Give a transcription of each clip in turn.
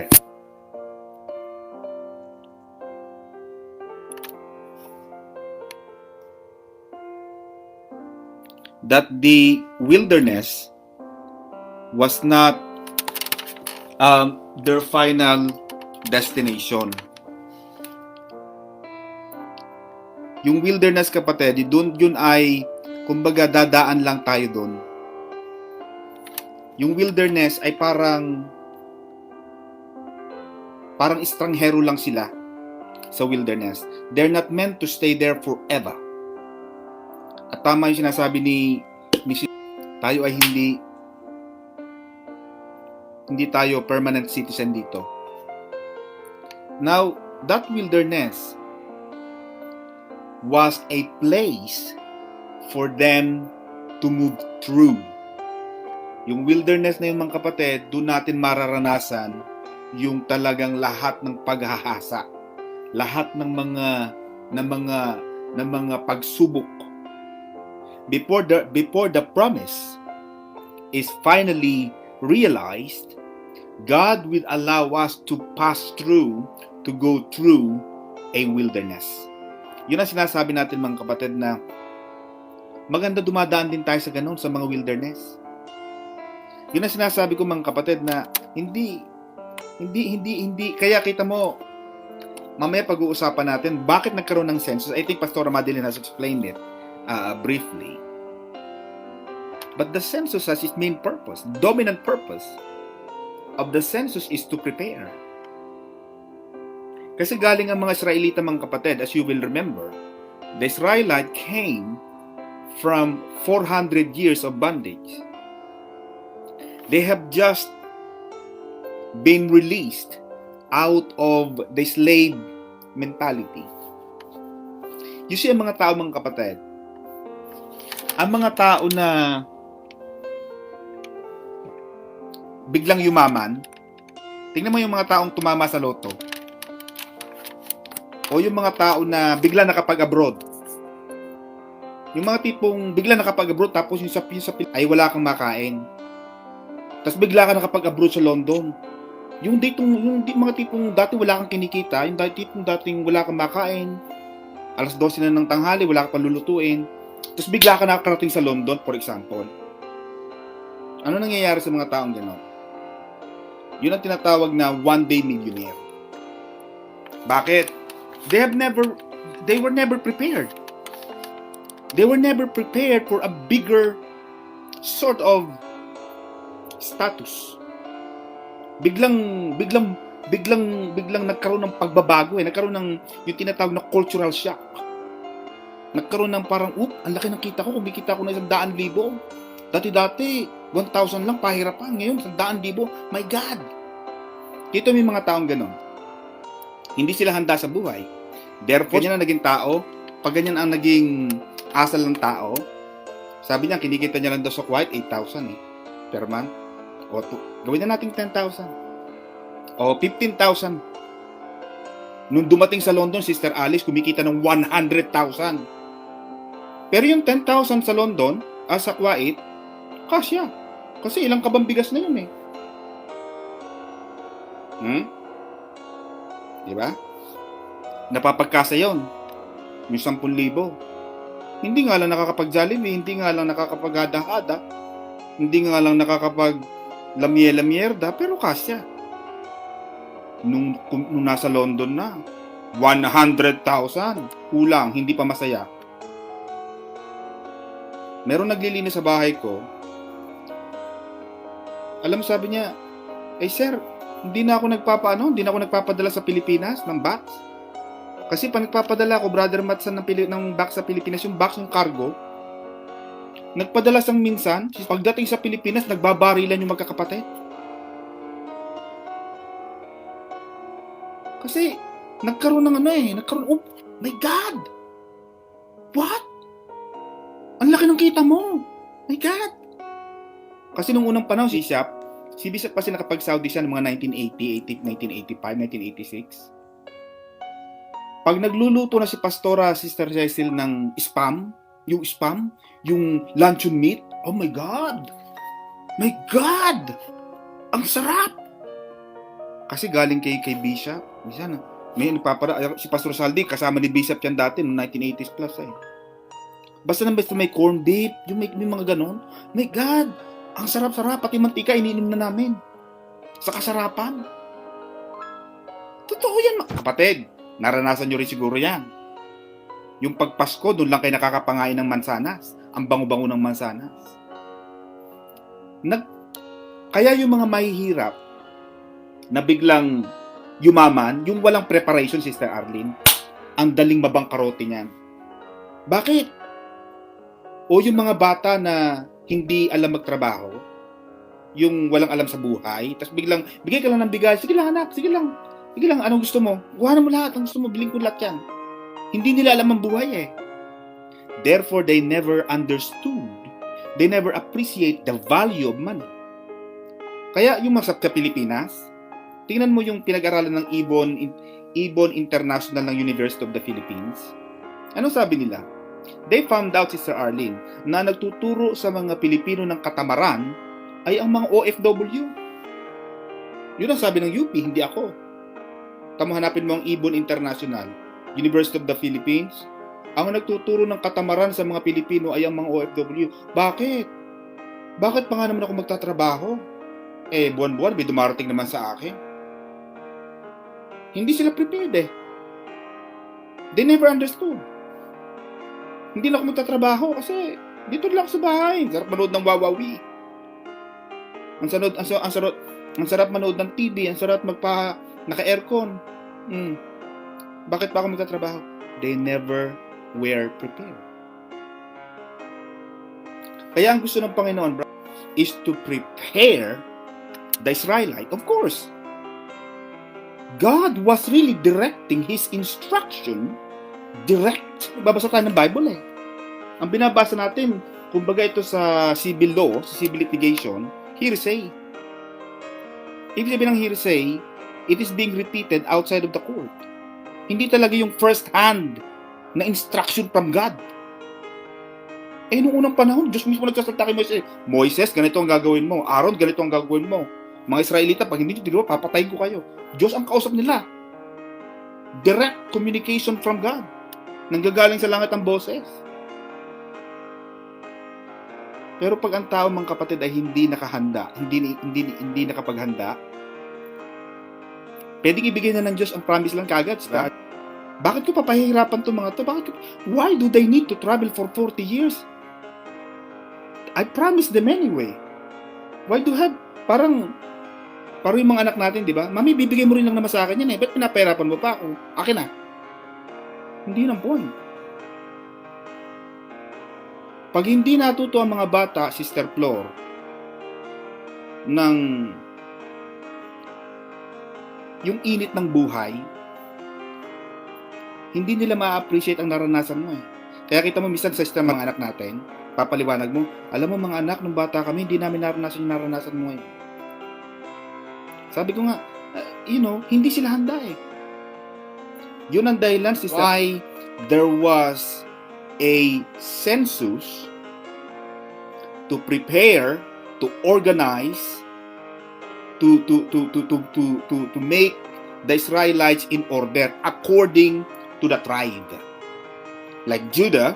kapatid, that the wilderness was not their final destination. Yung wilderness, kapatid, yun ay, kumbaga, dadaan lang tayo doon. Yung wilderness ay parang estranghero lang sila sa wilderness. They're not meant to stay there forever. At tama yung sinasabi ni tayo ay hindi tayo permanent citizen dito. Now, that wilderness was a place for them to move through. Yung wilderness na yun, mga kapatid, doon natin mararanasan yung talagang lahat ng paghahasa, lahat ng mga pagsubok. Before the promise is finally realized, God will allow us to go through a wilderness. Yun ang sinasabi natin, mga kapatid, na maganda dumadaan din tayo sa ganun, sa mga wilderness. Yun ang sinasabi ko, mga kapatid, na hindi, kaya kita mo, mamaya pag-uusapan natin, bakit nagkaroon ng census. I think Pastor Madeline has explained it briefly. But the census has its main purpose, dominant purpose of the census is to prepare. Kasi galing ang mga Israelita, mga kapatid, as you will remember, the Israelite came from 400 years of bondage. They have just been released out of the slave mentality. You see, ang mga tao, mga kapatid, ang mga tao na biglang yumaman, tingnan mo yung mga taong tumama sa loto, o yung mga tao na bigla nakapag-abroad. Yung mga tipong bigla nakapag-abroad tapos yung sa ay wala kang makain. Tapos bigla ka nakapag-abroad sa London. Yung mga tipong dati wala kang kinikita, yung dating wala kang makain. Alas 12 na ng tanghali, wala kang lulutuin. Tapos bigla ka nakakarating sa London, for example. Ano nangyayari sa mga taong gano'n? Yun ang tinatawag na one-day millionaire. Bakit? They were never prepared. They were never prepared for a bigger sort of status. Biglang nagkaroon ng pagbabago, nagkaroon ng yung tinatawag na cultural shock. Nagkaroon ng parang, ang laki ng kita ko, kumikita ko na 100,000. Dati 1,000 lang, pahirapan. Ngayon 100,000. My God! Dito may mga taong ganon. Hindi sila handa sa buhay. Therefore, ganyan ang naging tao. Pag ganyan ang naging asal ng tao, sabi niya, kinikita niya lang daw sa quiet, 8,000 per month. O, gawin na natin 10,000. O, 15,000. Nung dumating sa London, Sister Alice, kumikita ng 100,000. Pero yung 10,000 sa London, sa quiet, kasya. Kasi ilang kabambigas na yun Diba? Napapagkasa yun. Yung 10,000. Hindi nga lang nakakapag-Jollibee, hindi nga lang nakakapag-hada-hada, hindi nga lang nakakapag-lamye-lamyerda, pero kasya. Nung nasa London na, 100,000. Kulang, hindi pa masaya. Meron naglilinis sa bahay ko. Alam, sabi niya, sir, hindi na ako nagpapadala sa Pilipinas ng box. Kasi pag nagpapadala ako, Brother Matsan, ng box sa Pilipinas, yung box ng cargo, nagpadala sang minsan, pagdating sa Pilipinas, nagbabarilan yung magkakapatid. Kasi, nagkaroon ng oh my God! What? Ang laki ng kita mo! My God! Kasi nung unang panahon, si Bishop kasi nakapag-Saudi siya noong mga 1980, 1985, 1986. Pag nagluluto na si Pastora, Sister Cecil ng spam, yung luncheon meat, oh my God! My God! Ang sarap! Kasi galing kay Bishop. Minsan, may si Pastor Saldi, kasama ni Bishop yan dati, noong 1980s plus eh. Basta may corn dip, yung may mga ganon. My God, ang sarap-sarap, pati mantika, iniinom na namin. Sa kasarapan. Totoo yan, kapatid. Naranasan nyo rin siguro yan. Yung pagpasko, doon lang kayo nakakapangain ng mansanas. Ang bango-bango ng mansanas. Kaya yung mga mahihirap, na biglang yumaman, yung walang preparation, Sister Arlene, ang daling mabangkarote niyan. Bakit? O yung mga bata na hindi alam magtrabaho, yung walang alam sa buhay, tapos biglang, bigay ka lang ng bigay, sige lang anak, sige lang, anong gusto mo? Kuhanan mo lahat, ang gusto mo, biling ko lahat yan. Hindi nila alam ang buhay eh. Therefore, they never understood, they never appreciate the value of money. Kaya yung mga sa Pilipinas, tingnan mo yung pinag-aralan ng Ibon International ng University of the Philippines. Ano sabi nila? They found out, Sister Arlene, na nagtuturo sa mga Pilipino ng katamaran ay ang mga OFW. Yun ang sabi ng UP, hindi ako. Tama, hanapin mo ang Ibon International, University of the Philippines. Ang nagtuturo ng katamaran sa mga Pilipino ay ang mga OFW. Bakit? Bakit pa nga naman ako magtatrabaho? Eh, buwan-buwan, may dumarating naman sa akin. Hindi sila prepared eh. They never understood. Hindi na ako magtatrabaho kasi dito lang ako sa bahay. Sarap manood ng Wawawi. Ang sarap manood ng TV. Ang sarap naka-aircon. Bakit pa ako magtatrabaho? They never were prepared. Kaya ang gusto ng Panginoon is to prepare the Israelite. Of course, God was really directing His instruction direct. Babasa tayo ng Bible eh. Ang binabasa natin, kumbaga ito sa civil law, sa civil litigation, hearsay. Ibig sabihin ng hearsay, it is being repeated outside of the court. Hindi talaga yung first hand na instruction from God. Eh, noong unang panahon, Diyos mismo nagsasalita kay Moises. Moises, ganito ang gagawin mo. Aaron, ganito ang gagawin mo. Mga Israelita, pag hindi nyo tinuwa, papatayin ko kayo. Diyos ang kausap nila. Direct communication from God. Nanggagaling sa langit ang boses. Pero pag ang tao, mga kapatid, ay hindi nakahanda, hindi nakapaghanda, pwedeng ibigay na ng Diyos ang promise lang kagad. Bakit ko papahihirapan itong mga to? Why do they need to travel for 40 years? I promised them anyway. Why do have, parang yung mga anak natin, di ba? Mami, bibigay mo rin lang naman sa akin yan eh. Ba't pinapahirapan mo pa ako? Akin na. Hindi ng point. Pag hindi natuto ang mga bata, Sister Flor, ng yung init ng buhay, hindi nila ma-appreciate ang naranasan mo eh. Kaya kita mo minsan sa mga anak natin, papaliwanag mo, alam mo mga anak, nung bata kami, hindi namin naranasan yung naranasan mo eh. Sabi ko nga, hindi sila handa eh. Yun ang dahilan, Sister, why there was a census to prepare, to organize, to make the Israelites in order according to the tribe. Like Judah,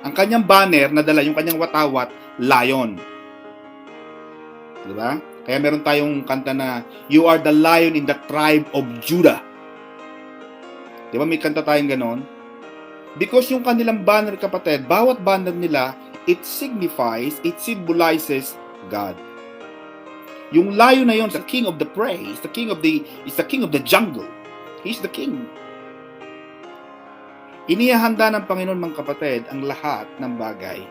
ang kanyang banner na dala, yung kanyang watawat, lion. Diba? Kaya meron tayong kanta na, You are the lion in the tribe of Judah. Diba may kanta tayong ganon? Because yung kanilang banner, kapatid, bawat banner nila, it signifies, it symbolizes God. Yung lion na yun, the king of the prey, is the king of the jungle. He's the king. Inihahanda ng Panginoon, mga kapatid, ang lahat ng bagay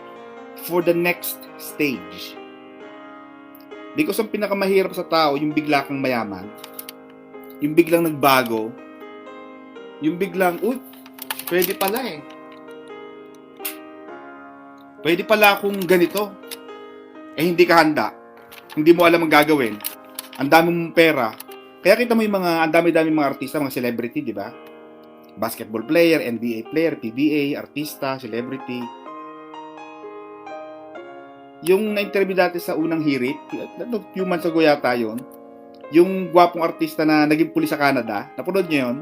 for the next stage. Because ang pinakamahirap sa tao, yung bigla kang mayaman, yung biglang nagbago, yung biglang, pwede pala eh. Pwede pala akong ganito. Eh, hindi ka handa. Hindi mo alam ang gagawin. Ang dami mong pera. Kaya kita mo yung ang dami-dami mga artista, mga celebrity, di ba? Basketball player, NBA player, PBA, artista, celebrity. Yung na-interview dati sa unang hirit, few months ago yata yun, Yung gwapong artista na naging pulis sa Canada. Napanood niyo yun?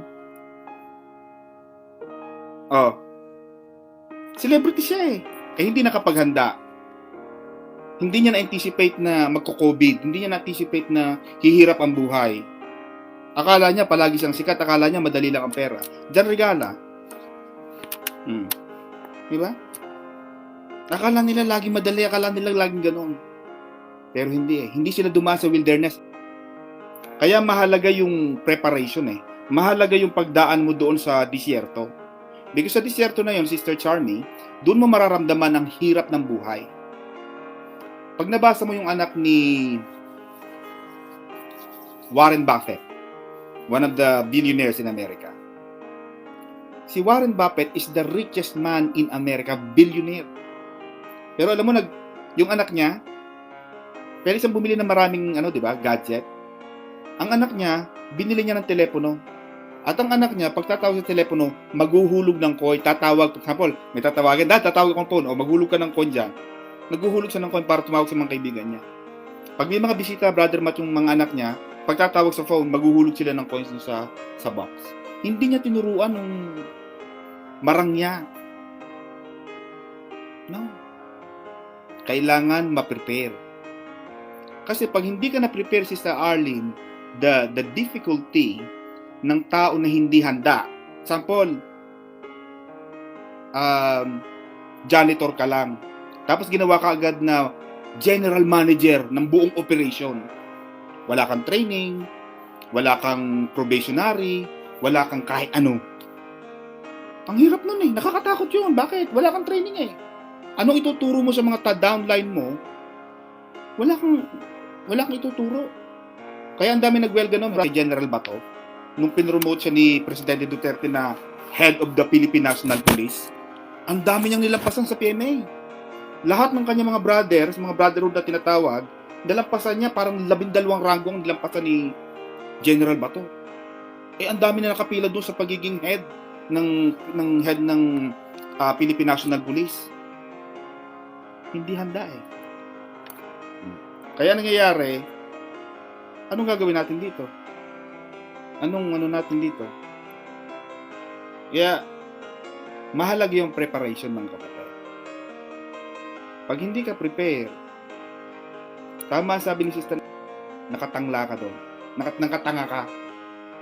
Oh. Celebrity siya eh. Eh hindi nakapaghanda. Hindi niya na-anticipate na magko-COVID. Hindi niya na-anticipate na hihirap ang buhay. Akala niya palagi siyang sikat. Akala niya madali lang ang pera. Diyan regala. Diba? Akala nila lagi madali. Akala nila laging ganun. Pero hindi eh. Hindi sila dumaan sa wilderness. Kaya mahalaga yung preparation eh. Mahalaga yung pagdaan mo doon sa disyerto. Because sa disyerto na yun, Sister Charmy, doon mo mararamdaman ang hirap ng buhay. Pag nabasa mo yung anak ni Warren Buffett, one of the billionaires in America. Si Warren Buffett is the richest man in America, billionaire. Pero alam mo, yung anak niya, pwede siyang bumili ng maraming gadget. Ang anak niya, binili niya ng telepono. At ang anak niya, pag tatawag sa telepono, maghuhulog ng coin, tatawag, for example, may tatawagin, tatawag akong phone, o maghulog ka ng coin dyan. Naghuhulog siya ng coin para tumawag sa mga kaibigan niya. Pag may mga bisita, Brother Matt, yung mga anak niya, pag tatawag sa phone, maghuhulog sila ng coins sa box. Hindi niya tinuruan ng marangya. No. Kailangan ma-prepare. Kasi pag hindi ka na-prepare, Sister Arlene, the difficulty ng tao na hindi handa. Example, janitor ka lang. Tapos ginawa ka agad na general manager ng buong operation. Wala kang training, wala kang probationary, wala kang kahit ano. Ang hirap nun eh. Nakakatakot yun. Bakit? Wala kang training eh. Anong ituturo mo sa mga downline mo? Wala kang ituturo. Kaya ang dami nagwelga nun, General Bato, nung pinromote siya ni Presidente Duterte na head of the Philippine National Police, ang dami niyang nilampasan sa PMA. Lahat ng kanyang mga brothers, mga brotherhood na tinatawag, nalampasan niya parang 12 ranggo ang nilampasan ni General Bato. Eh, ang dami na nakapila doon sa pagiging head ng Philippine National Police. Hindi handa eh. Kaya nangyayari, anong gagawin natin dito? Anong natin dito? Kaya, mahalaga yung preparation ng kapatid. Pag hindi ka prepare, tama sabi ni Sister, nakatangla ka doon. Nakatanga ka.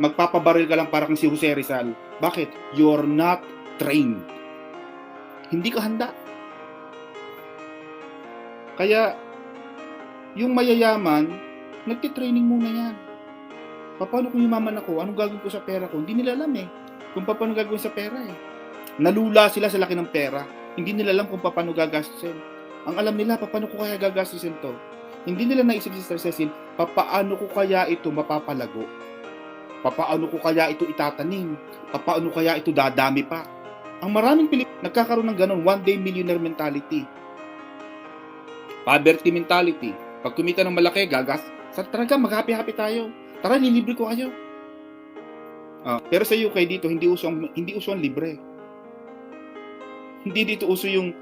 Magpapabaril ka lang para kang si Jose Rizal. Bakit? You're not trained. Hindi ka handa. Kaya, yung mayayaman, nagtitraining muna yan. Paano kung yumaman ako? Anong gagawin ko sa pera ko? Hindi nila alam eh. Kung paano gagawin sa pera eh. Nalula sila sa laki ng pera. Hindi nila alam kung paano gagastusin. Ang alam nila, paano ko kaya gagastusin to? Hindi nila naisip si Sister Cecil, paano ko kaya ito mapapalago? Paano ko kaya ito itatanim? Paano kaya ito dadami pa? Ang maraming Pilipino nagkakaroon ng ganun, one day millionaire mentality. Poverty mentality. Pag kumita ng malaki, talaga mag-happy-happy tayo. Tara, nilibre ko kayo. Pero sa UK dito, hindi uso ang libre. Hindi dito uso yung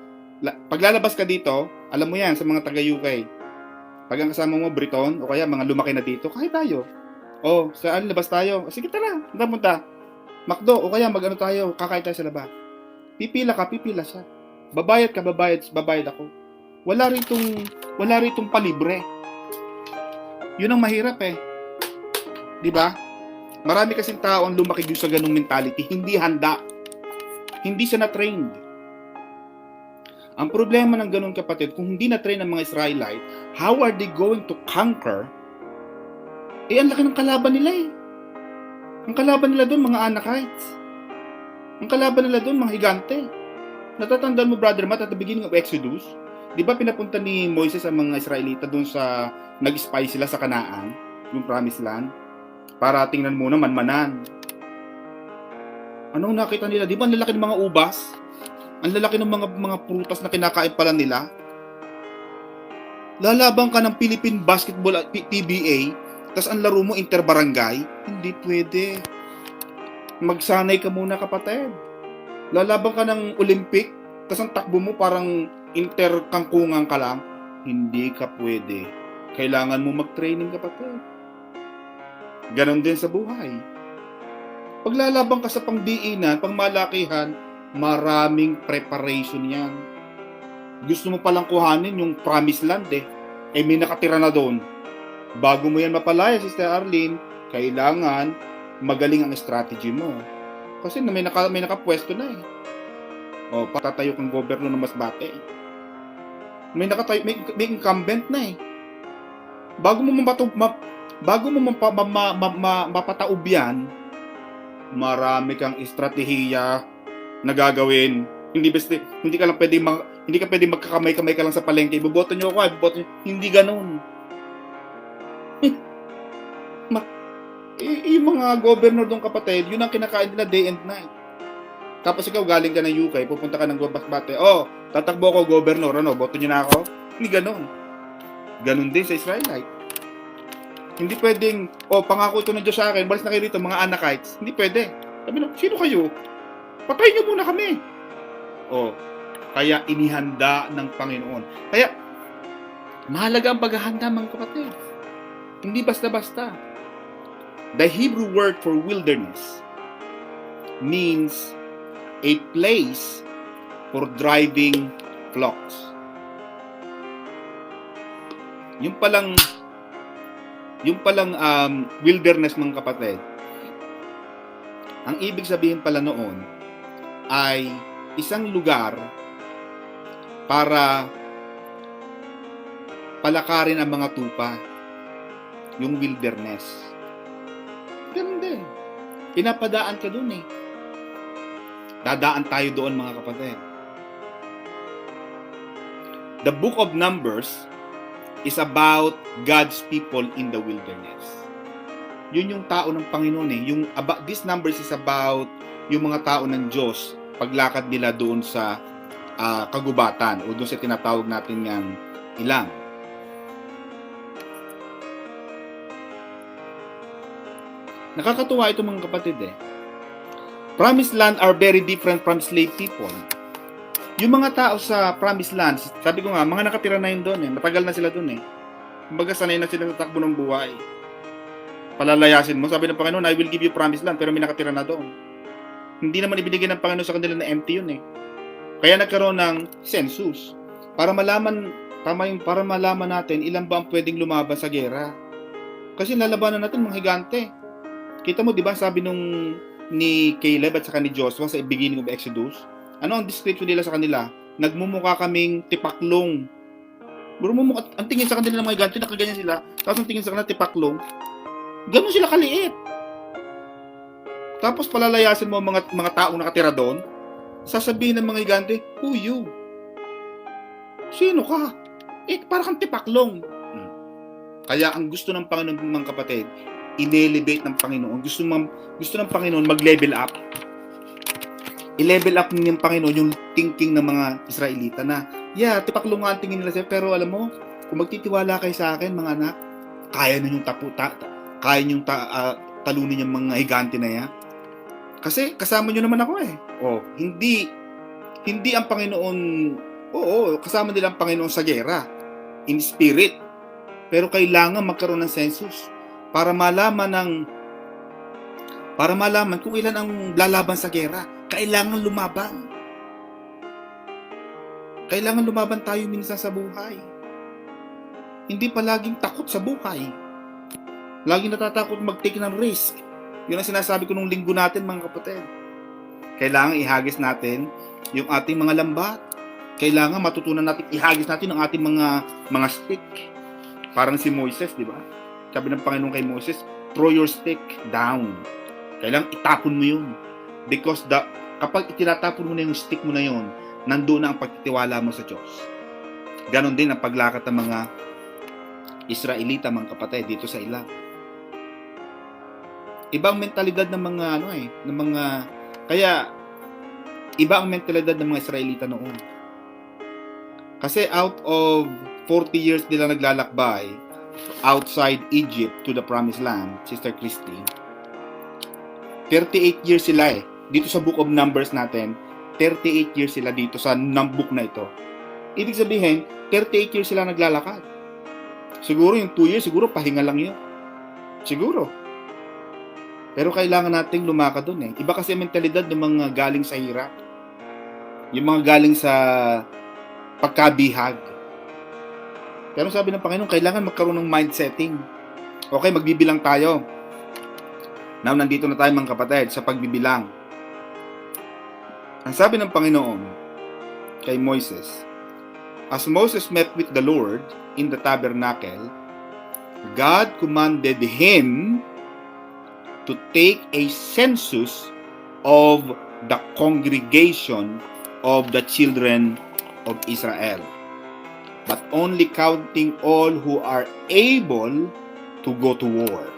paglalabas ka dito, alam mo yan sa mga taga-UK. Pag ang kasama mo Briton o kaya mga lumaki na dito, kahit tayo. Saan labas tayo? Sige tara, punta. McDo o kaya tayo, kakain tayo sa labas. Pipila ka, pipila siya. Babayad ka, babayad ako. Wala ritong palibre. Yun ang mahirap eh. 'Di ba? Marami kasing tao ang lumaki sa ganung mentality, hindi handa. Hindi siya na-trained. Ang problema ng ganun kapatid, kung hindi na-train ang mga Israelite, how are they going to conquer? Ang laki ng kalaban nila eh. Ang kalaban nila doon, mga Anakites. Ang kalaban nila doon, mga higante. Natatandaan mo, Brother Matt, at the beginning of Exodus, di ba pinapunta ni Moises ang mga Israelita doon sa nag-spy sila sa Canaan, yung promised land, para tingnan muna manmanan. Anong nakita nila? Di ba ang lalaki ng mga ubas? Ang lalaki ng mga prutas na kinakain pala nila? Lalabang ka ng Philippine Basketball at PBA, tas ang laro mo interbarangay? Hindi pwede. Magsanay ka muna kapatid. Lalabang ka ng Olympic, tas ang takbo mo parang interkangkungan ka lang? Hindi ka pwede. Kailangan mo mag-training kapatid. Ganon din sa buhay. Paglalabang ka sa pangdiinan, pangmalakihan, maraming preparation yan. Gusto mo palang kuhanin yung promised land may nakatira na doon. Bago mo yan mapalaya, Sister Arlene, kailangan magaling ang strategy mo. Kasi may nakapwesto na patatayo kang gobyerno ng Masbate. May incumbent na Bago mo mapataob yan, marami kang estratehiya na gagawin. Hindi ka lang pwedeng magkakamay-kamay ka lang sa palengke. Iboboto niyo ako, hindi ganoon. Yung mga governor dong kapatid, yun ang kinakain nila day and night. Tapos ikaw galing ka ng UK, pupunta ka ng Masbate. Tatakbo ako governor, boto niyo na ako? Hindi ganoon. Ganon din sa Israelite. Hindi pwedeng, pangako ito ng Diyos sa akin, balis na kayo rito, mga Anakites. Hindi pwede. Sabi na, sino kayo? Patayin niyo muna kami. Kaya inihanda ng Panginoon. Kaya, mahalaga ang paghahanda, mga kapatid. Hindi basta-basta. The Hebrew word for wilderness means a place for driving flocks. Yung palang wilderness, mga kapatid, ang ibig sabihin pala noon ay isang lugar para palakarin ang mga tupa, yung wilderness. Ganun din. Pinapadaan ka dun Dadaan tayo doon, mga kapatid. The book of Numbers is about God's people in the wilderness. Yun yung tao ng Panginoon this Numbers is about yung mga tao ng Diyos, paglakad nila doon sa kagubatan o doon sa tinatawag natin yang ilang. Nakakatuwa ito, mga kapatid Promised land are very different from slave people. Yung mga tao sa promised land, sabi ko nga, mga nakatira na yun doon matagal na sila doon Kumbaga sanay na sila sa takbo ng buhay. Palalayasin mo, sabi ng Panginoon, I will give you promised land, pero may nakatira na doon. Hindi naman ibinigay ng Panginoon sa kanila na empty yun Kaya nagkaroon ng census para malaman natin ilan ba ang pwedeng lumaban sa gera. Kasi lalabanan natin mga higante. Kita mo, di ba, sabi ni Caleb at saka ni Joshua sa beginning of Exodus, ano ang description nila sa kanila? Nagmumukha kaming tipaklong. Ang tingin sa kanila ng mga higante, nakaganyan sila. Tapos ang tingin sa kanila, tipaklong. Ganun sila kaliit. Tapos palalayasin mo ang mga taong nakatira doon, sasabihin ng mga higante, who you? Sino ka? Parang kang tipaklong. Kaya ang gusto ng Panginoon, mga kapatid, in-elevate ng Panginoon. Gusto ng Panginoon mag-level up. I-level up ng Panginoon yung thinking ng mga Israelita na, tipaklong nga ang tingin nila sa'yo, pero alam mo, kung magtitiwala kayo sa akin, mga anak, kaya ninyong talunin yung mga higante na yan. Kasi kasama nyo naman ako hindi ang Panginoon, kasama nila ang Panginoon sa gera, in spirit. Pero kailangan magkaroon ng census para malaman kung ilan ang lalaban sa gera. Kailangan lumaban. Kailangan lumaban tayo minsan sa buhay. Hindi palaging takot sa buhay. Laging natatakot mag-take ng risk. Yun ang sinasabi ko nung linggo natin, mga kapatid. Kailangan ihagis natin yung ating mga lambat. Kailangan matutunan natin, ihagis natin ang ating mga stick. Parang si Moises, di ba? Sabi ng Panginoon kay Moses, throw your stick down. Kailangan itapon mo yun. Because kapag itinatapon mo na yung stick mo na yun, nandoon na ang pagtitiwala mo sa Diyos. Ganon din ang paglakad ng mga Israelita, mga kapatid, dito sa ilang. Ibang mentalidad ng mga kaya iba ang mentalidad ng mga Israelita noon. Kasi out of 40 years nila naglalakbay outside Egypt to the Promised Land, Sister Christy, 38 years sila dito sa Book of Numbers natin, 38 years sila dito sa book na ito. Ibig sabihin, 38 years sila naglalakad. Siguro yung 2 years, siguro pahinga lang yun. Siguro. Pero kailangan nating lumakad doon eh. Iba kasi ang mentalidad ng mga galing sa hirap. Yung mga galing sa pagkabihag. Pero sabi ng Panginoon, kailangan magkaroon ng mind setting. Okay, magbibilang tayo. Now, nandito na tayo mga kapatid sa pagbibilang. Ang sabi ng Panginoon kay Moises, as Moses met with the Lord in the tabernacle, God commanded him to take a census of the congregation of the children of Israel, but only counting all who are able to go to war.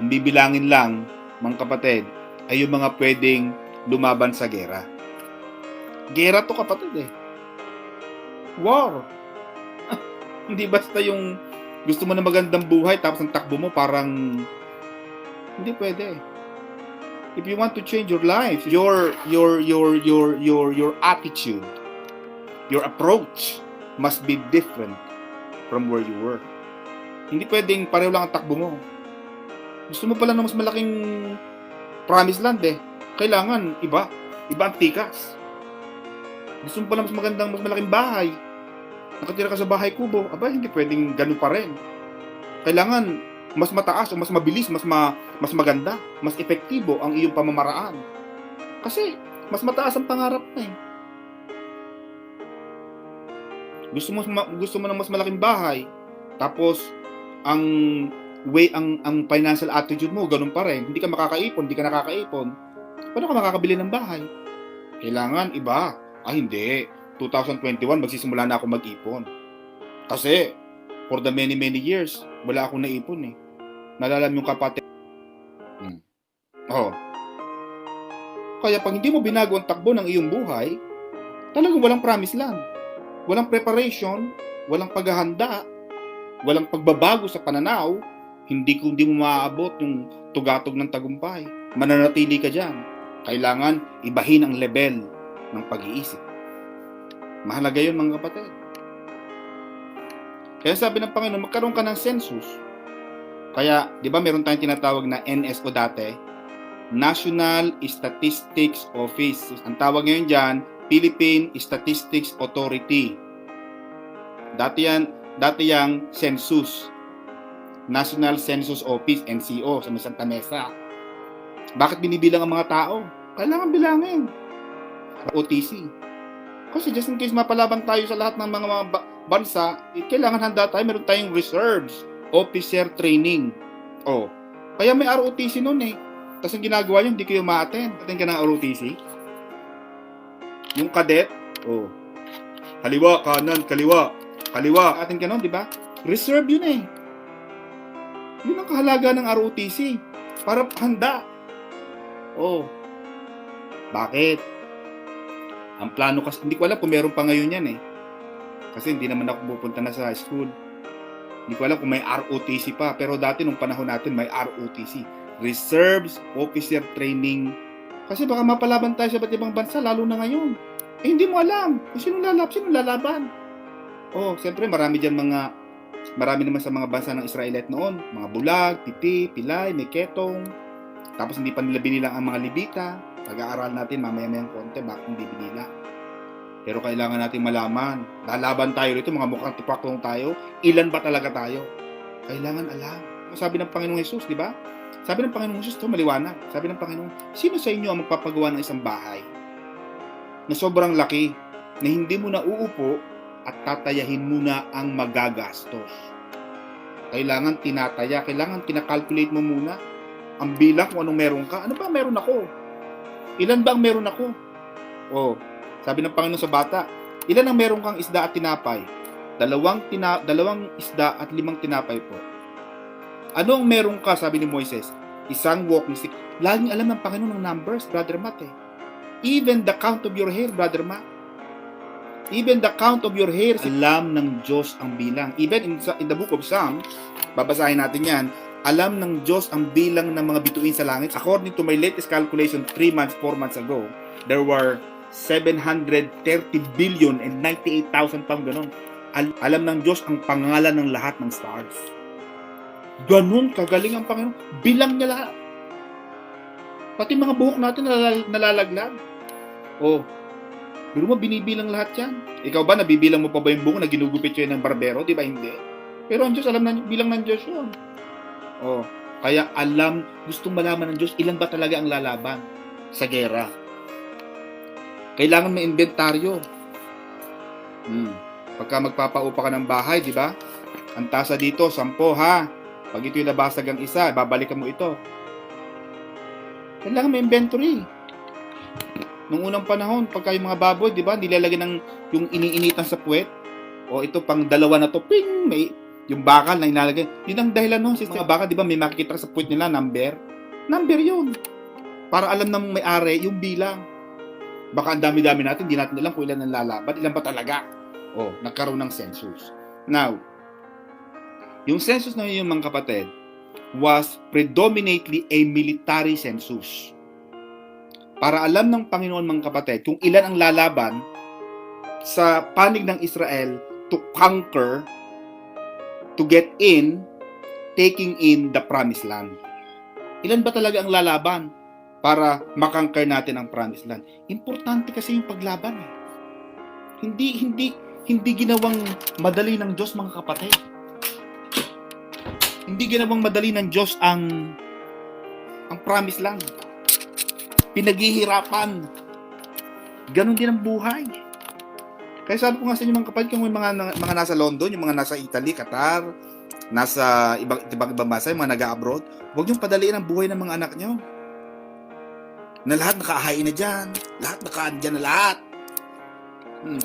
Ang bibilangin lang, mga kapatid, ay yung mga pwedeng lumaban sa gera. Gera to kapatid eh. War. Hindi basta yung gusto mo na magandang buhay tapos ang takbo mo parang hindi pwede. If you want to change your life, your attitude, your approach must be different from where you were. Hindi pwedeng pareho lang ang takbo mo. Gusto mo pala ng mas malaking promised land eh. Kailangan iba ang tikas. Gusto mo pala mas magandang, mas malaking bahay. Nakatira ka sa bahay kubo, aba hindi pwedeng ganun pa rin. Kailangan mas mataas o mas mabilis, mas maganda, mas epektibo ang iyong pamamaraan. Kasi mas mataas ang pangarap mo eh. Gusto mo ng mas malaking bahay, tapos ang financial attitude mo ganun pa rin. Hindi ka nakakaipon. Paano ka makakabili ng bahay? Kailangan iba. Hindi. 2021 magsisimula na ako mag-ipon. Kasi for the many years, wala akong naipon eh. Nalala mo yung kapatid. Kaya pag hindi mo binago ang takbo ng iyong buhay, talagang walang promise land. Walang preparation, walang paghahanda, walang pagbabago sa pananaw, hindi mo maaabot yung tugatog ng tagumpay. Mananatili ka dyan. Kailangan ibahin ang level ng pag-iisip. Mahalaga yun mga kapatid. Kaya sabi ng Panginoon, magkaroon ka ng census. Kaya, di ba meron tayong tinatawag na NSO dati? National Statistics Office. Ang tawag ngayon dyan, Philippine Statistics Authority. Dati yang census. National Census Office, NCO, sa Santa Mesa. Bakit binibilang ang mga tao? Kailangan bilangin. OTC. Kasi just in case mapalaban tayo sa lahat ng mga bansa, kailangan handa tayo, meron tayong reserves, officer training. Kaya may ROTC nun eh. Tapos ang ginagawa nyo, hindi kayo ma-attend. Attend ka ng ROTC. Yung cadet, kaliwa, kanan, kaliwa. Attend ka nun, di ba? Reserve yun eh. Yun ang kahalaga ng ROTC. Para handa. Bakit? Ang plano kasi, hindi ko alam kung meron pa ngayon yan eh. Kasi hindi naman ako pupunta na sa high school. Hindi ko alam kung may ROTC pa. Pero dati nung panahon natin may ROTC. Reserves Officer Training. Kasi baka mapalaban tayo sa iba't ibang bansa, lalo na ngayon. Hindi mo alam kung sino lalaban. Siyempre marami naman sa mga bansa ng Israelite noon. Mga Bulag, Titi, Pilay, Meketong. Tapos hindi pa nila binilang ang mga Libita. Pag-aaral natin mamaya-mayang konti bakit hindi binila. Pero kailangan natin malaman. Lalaban tayo rito, mga mukhang tupaklong tayo. Ilan ba talaga tayo? Kailangan alam. Sabi ng Panginoong Jesus, di ba? Sabi ng Panginoong Jesus, maliwanag. Sabi ng Panginoon, sino sa inyo ang magpapagawa ng isang bahay na sobrang laki na hindi mo na uupo at tatayahin mo na ang magagastos? Kailangan tinataya, kailangan kinakalculate mo muna ang bilang kung anong meron ka. Ano ba meron ako? Ilan ba ang meron ako? Sabi ng Panginoon sa bata, ilan ang meron kang isda at tinapay? Dalawang isda at 5 tinapay po. Ano ang meron ka? Sabi ni Moises, isang walking stick. Laging alam ng Panginoon ng numbers, Brother Matt eh. Even the count of your hair, Brother Matt. Even the count of your hair, alam ng Diyos ang bilang. Even in the book of Psalms, babasahin natin yan, alam ng Diyos ang bilang ng mga bituin sa langit. According to my latest calculation 4 months ago, there were 730 billion and 98,000 pound ganon. Alam ng Diyos ang pangalan ng lahat ng stars. Ganon kagaling ang Panginoon. Bilang niya lahat. Pati mga buhok natin nalalaglag. Oh, pero mo binibilang lahat yan. Ikaw ba, nabibilang mo pa ba yung buhok na ginugupit yun ng barbero? Di ba hindi? Pero ang Diyos, alam na, bilang ng Diyos yun. Oh, kaya gustong malaman ng Diyos, ilan ba talaga ang lalaban sa gera? Kailangan may inventaryo. Pagka magpapaupa ka ng bahay, di ba? Ang tasa dito, 10 ha. Pag ito'y nabasag ang isa, babalikan mo ito. Kailangan may inventory. Nung unang panahon, pagka yung mga baboy, di ba, nilalagyan ng yung iniinitan sa puwet. O ito, pang dalawa na to, ping, may yung bakal na inalagay. Yun ang dahilan no, sa mga bakal, di ba, may makikita sa puwet nila, number. Number yun. Para alam ng may-ari yung bilang. Baka ang dami-dami natin, hindi natin alam kung ilan ang lalaban, ilan ba talaga. O, nagkaroon ng census. Now, yung census na yun, mga kapatid, was predominantly a military census. Para alam ng Panginoon, mga kapatid, kung ilan ang lalaban sa panig ng Israel to conquer, to get in, taking in the promised land. Ilan ba talaga ang lalaban para makonquer natin ang promised land? Importante kasi yung paglaban. Hindi ginawang madali ng Diyos, mga kapatid. Hindi ginawang madali ng Diyos ang promised land. Pinaghihirapan. Ganon din ang buhay. Kaya sabi ko nga sa inyo, mga kapatid, kung may mga nasa London, yung mga nasa Italy, Qatar, nasa ibang bansa, yung mga nag-abroad, huwag niyong padaliin ang buhay ng mga anak niyo. Na lahat nakahain na dyan. Lahat nakaandyan na lahat.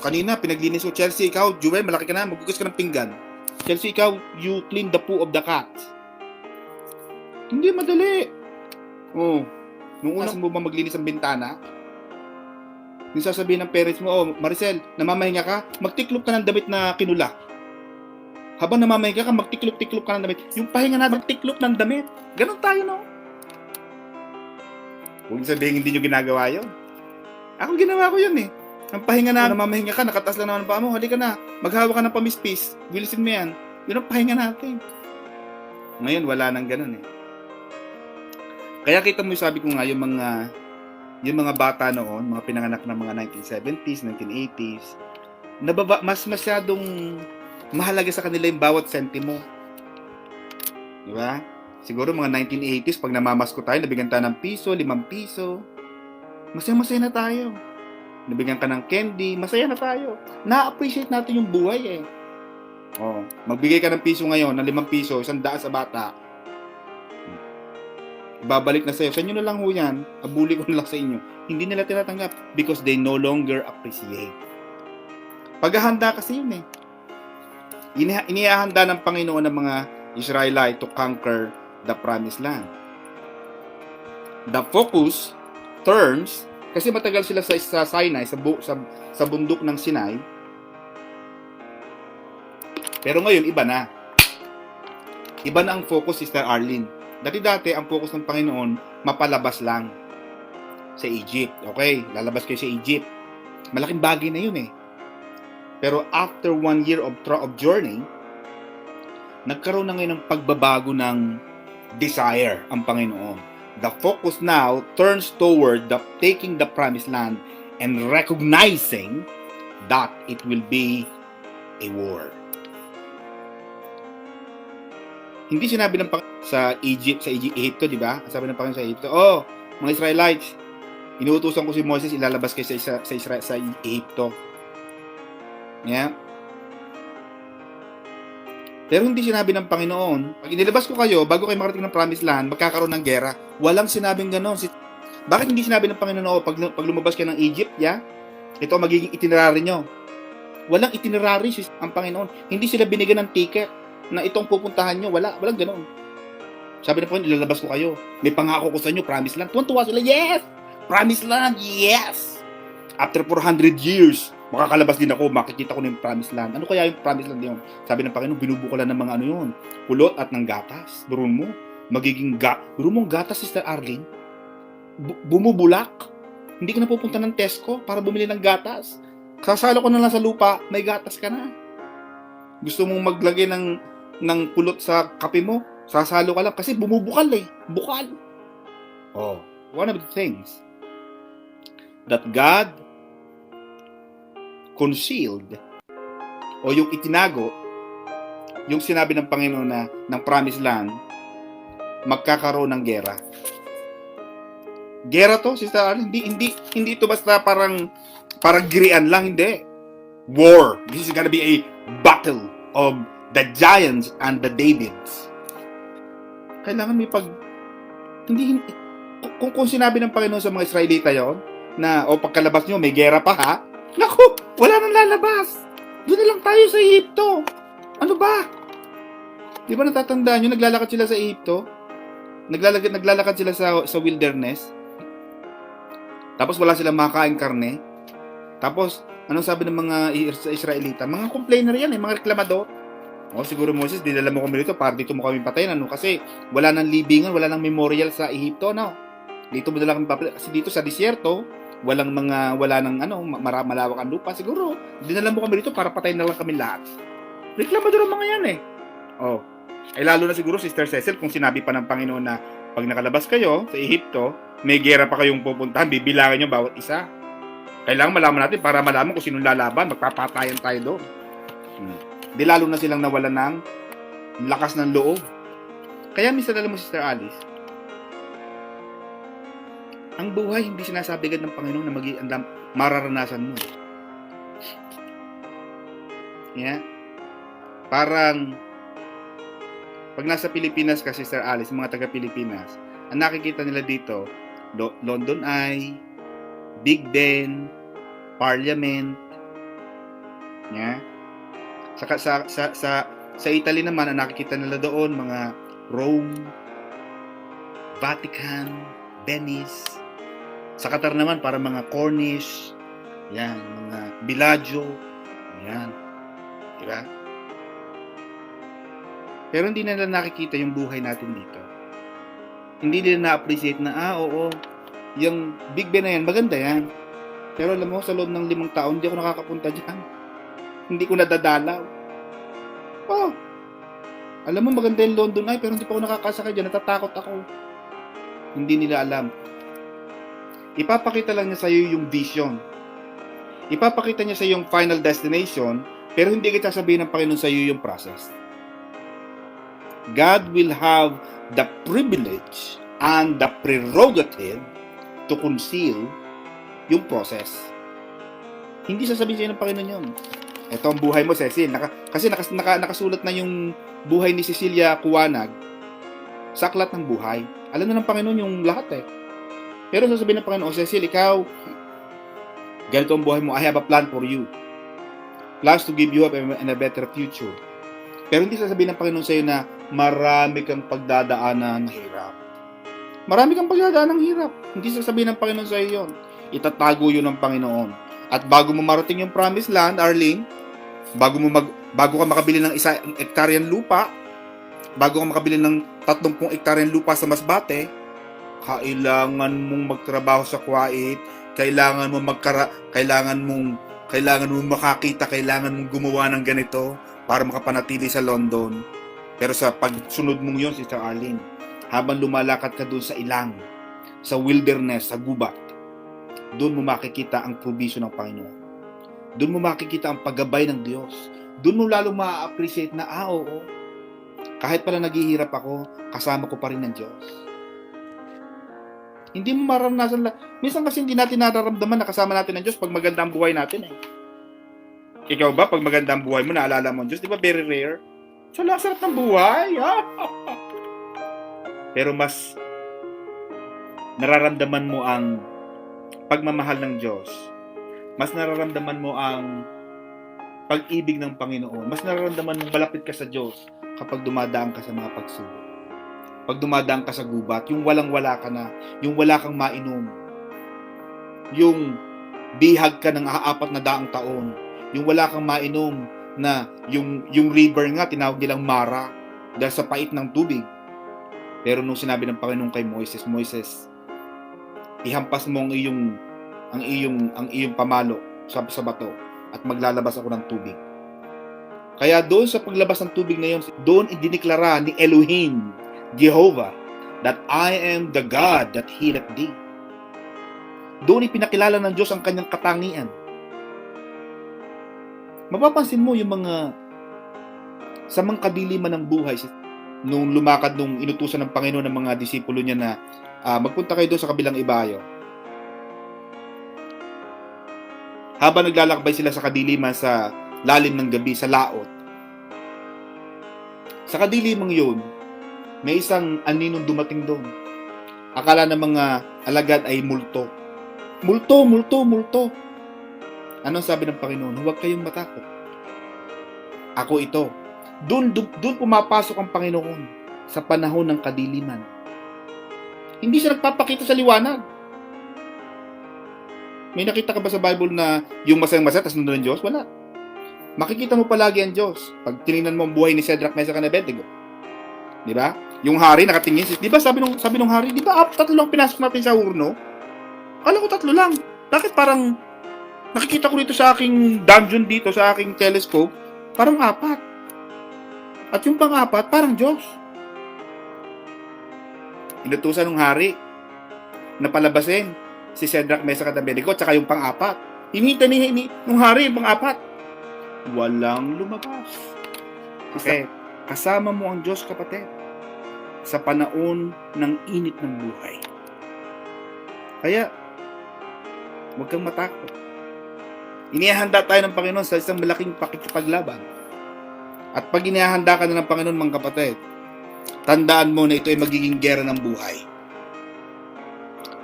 Kanina, pinaglinis ko, Chelsea, ikaw, Jewel, malaki ka na, maghugas ka ng pinggan. Chelsea, ikaw, you clean the poo of the cat. Hindi madali. Oh, nung unang mo ba maglinis ang bintana, yung sasabihin ng parents mo, oh, Maricel, namamahinga ka, magtiklop ka ng damit na kinula. Habang namamahinga ka, magtiklop-tiklop ka ng damit. Yung pahinga na, magtiklop ng damit. Ganon tayo, no? Huwag sabihin hindi nyo ginagawa yun. Ako ginawa ko yun eh. Ang pahinga na, namamahinga ka, nakataas lang naman pa mo, halika na, maghawa ka ng pamispis, bilisin mo yan. Yun ang pahinga natin. Ngayon, wala nang ganon eh. Kaya kita mo, sabi ko nga, yung mga bata noon, mga pinanganak ng mga 1970s, 1980s, mas masyadong mahalaga sa kanila yung bawat sentimo. Di ba? Siguro mga 1980s, pag namamasko tayo, nabigyan tayo ng piso, 5 piso, masaya na tayo. Nabigyan ka ng candy, masaya na tayo. Na-appreciate natin yung buhay eh. Oh, magbigay ka ng piso ngayon, ng 5 piso, 100 sa bata, babalik na sa'yo. Sa inyo na lang ho yan. Abuli ko na lang sa inyo. Hindi nila tinatanggap because they no longer appreciate. Paghahanda kasi yun eh. Inihahanda ng Panginoon ng mga Israelite to conquer the promised land. The focus turns, kasi matagal sila sa Sinai, sa bundok ng Sinai. Pero ngayon, iba na. Iba na ang focus, Sister Arlene. Dati-dati, ang focus ng Panginoon, mapalabas lang sa Egypt. Okay, lalabas kayo sa Egypt. Malaking bagay na yun eh. Pero after 1 year of journey, nagkaroon na ngayon ng pagbabago ng desire ang Panginoon. The focus now turns toward taking the promised land and recognizing that it will be a war. Hindi sinabi ng sa Egypto, di ba? Sabi ng Panginoon sa Egypto, oh, mga Israelites, inuutusan ko si Moses, ilalabas kayo sa Egypto. Yeah. Pero hindi sinabi ng Panginoon, pag inilabas ko kayo, bago kayo makarating ng promised land, magkakaroon ng gera. Walang sinabing gano'n. Bakit hindi sinabi ng Panginoon, pag lumabas kayo ng Egypt, ito ang magiging itinerary nyo. Walang itinerary ang Panginoon. Hindi sila binigyan ng ticket na itong pupuntahan nyo. Walang gano'n. Sabi ng Panginoon, ilalabas ko kayo. May pangako ko sa inyo, promised land. Tuwan-tuwa sila, yes! Promised land, yes! After 400 years, makakalabas din ako, makikita ko na yung promised land. Ano kaya yung promised land yun? Sabi ng Panginoon, binubuko lang ng mga ano yun, kulot at ng gatas. Durun mo, durun mo gatas, Sister Arlene, bumubulak. Hindi ka na pupunta ng Tesco para bumili ng gatas. Sasalo ko na lang sa lupa, may gatas ka na. Gusto mong maglagay ng kulot sa kape mo, sasalo ka lang kasi bumubukal eh. Bukal. Oh, one of the things that God concealed o yung itinago, yung sinabi ng Panginoon na ng promised land, magkakaroon ng gera. Gera to, Sister Arlene, hindi ito basta parang girian lang, hindi. War. This is gonna be a battle of the giants and the Davids. Kailangan may kung sinabi ng Panginoon sa mga Israelita yon na pagkalabas nyo may gera pa ha, naku, wala nang lalabas. Doon na lang tayo sa Egypto. Ano ba? Di ba natatandaan nyo, naglalakad sila sa Egypto? Naglalakad sila sa wilderness. Tapos wala silang makakain karne. Tapos, anong sabi ng mga Israelita? Mga complainer yan, mga reklamador. Siguro Moses, dinala mo kami dito para dito mo kami patayin. Kasi wala nang libingan, wala nang memorial sa Egypto, no? Dito mo dala kami papatay. Kasi dito sa disyerto, wala nang malawak ang lupa. Siguro, dinala mo kami dito para patayin na lang kami lahat. Reklamador ang mga yan lalo na siguro, Sister Cecil, kung sinabi pa ng Panginoon na pag nakalabas kayo sa Egypto, may gera pa kayong pupuntahan, bibilangin nyo bawat isa. Kailangan malaman natin para malaman kung sinong lalaban, magpapatayan tayo doon. Di lalo na silang nawalan ng lakas ng loob. Kaya minsan alam mo, Sister Alice, ang buhay hindi sinasabi agad ng Panginoon na mararanasan mo. Yeah? Parang pag nasa Pilipinas ka, Sister Alice, mga taga-Pilipinas, ang nakikita nila dito, London Eye, Big Ben, Parliament, yeah? Sa Italy naman, ang nakikita nila doon, mga Rome, Vatican, Venice. Sa Qatar naman, para mga Corniche, yan, mga Bellagio, yan. Diba? Pero hindi nila nakikita yung buhay natin dito. Hindi nila na-appreciate na, yung Big Ben na yan, maganda yan. Pero alam mo, sa loob ng 5 taon, hindi ako nakakapunta dyan. Hindi ko nadadalaw. Alam mo, maganda yung London Eye, pero hindi pa ako nakakasakay dyan. Natatakot ako. Hindi nila alam. Ipapakita lang niya sa'yo yung vision. Ipapakita niya sa'yo yung final destination, pero hindi kita sabihin ng Panginoon sa'yo yung process. God will have the privilege and the prerogative to conceal yung process. Hindi sasabihin sa'yo ng Panginoon yun. Ito ang buhay mo, Cecil. Kasi nakasulat na yung buhay ni Cecilia Kuwanag sa aklat ng buhay. Alam na ng Panginoon yung lahat Pero sasabihin ng Panginoon, Cecil, ikaw, ganito ang buhay mo. I have a plan for you. Plans to give you up and a better future. Pero hindi sasabihin ng Panginoon sa'yo na marami kang pagdadaanan ng hirap. Marami kang pagdadaanan ng hirap. Hindi sasabihin ng Panginoon sa'yo yun. Itatago yun ng Panginoon. At bago mo marating yung promised land, Arlene, bago ka makabili ng 1 hektaryang lupa, bago ka makabili ng 30 hektaryang lupa sa Masbate, kailangan mong magtrabaho sa Kuwait, kailangan mong makakita, kailangan mong gumawa ng ganito para makapanatili sa London. Pero sa pagsunod mong yun, Sister Arlene, habang lumalakad ka doon sa ilang, sa wilderness, sa gubat, doon mo makikita ang provision ng Panginoon. Doon mo makikita ang paggabay ng Diyos. Doon mo lalo ma-appreciate na, kahit pala naghihirap ako, kasama ko pa rin ng Diyos. Hindi mo maranasan minsan kasi hindi natin nararamdaman na kasama natin ng Diyos pag maganda ang buhay natin Ikaw ba, pag maganda ang buhay mo, naalala mo ang Diyos? Di ba very rare? So, sarap ng buhay. Pero mas nararamdaman mo ang pagmamahal ng Diyos. Mas nararamdaman mo ang pag-ibig ng Panginoon. Mas nararamdaman mo malapit ka sa Diyos kapag dumadaan ka sa mga pagsubok. Pag dumadaan ka sa gubat, yung walang-wala ka na, yung wala kang mainom, yung bihag ka ng 400 taon, yung wala kang mainom na yung river nga tinawag nilang Mara dahil sa pait ng tubig. Pero nung sinabi ng Panginoon kay Moises, ihampas mo ang iyong pamalo sa bato at maglalabas ako ng tubig. Kaya doon sa paglabas ng tubig na yun, doon idineklara ni Elohim, Jehovah, that I am the God that healeth thee. Doon ipinakilala ng Diyos ang kanyang katangian. Mapapansin mo yung mga sa mga kadiliman ng buhay, nung lumakad, nung inutusan ng Panginoon ng mga disipulo niya na magpunta kayo doon sa kabilang ibayo. Habang naglalakbay sila sa kadiliman sa lalim ng gabi, sa laot. Sa kadilimang yun, may isang aninong dumating doon. Akala ng mga alagad ay multo. Multo, multo, multo. Anong sabi ng Panginoon? Huwag kayong matakot. Ako ito. Doon pumapasok ang Panginoon sa panahon ng kadiliman. Hindi siya nagpapakita sa liwanag. May nakita ka ba sa Bible na yung masayang-masaya tapos nandun ang Diyos? Wala. Makikita mo palagi ang Diyos. Pag tinignan mo ang buhay ni Shadrach, Meshach, and Abednego. Di ba? Yung hari nakatingin. Di ba sabi nung hari, di ba tatlo lang pinasok natin sa urno? Akala ko tatlo lang. Bakit parang nakikita ko dito sa aking dungeon dito, sa aking telescope, parang 4. At yung pang-4, parang Diyos. Inutusan ng hari na palabasin si Shadrach, Meshach, at Abednego, at saka yung pang-4. Hinita nung hari yung pang-4. Walang lumabas. Kasi kasama mo ang Diyos, kapatid, sa panahon ng init ng buhay. Kaya, huwag kang matakot. Inihahanda tayo ng Panginoon sa isang malaking pakikipaglaban. At pag inihahanda ka na ng Panginoon, mga kapatid, tandaan mo na ito ay magiging gera ng buhay.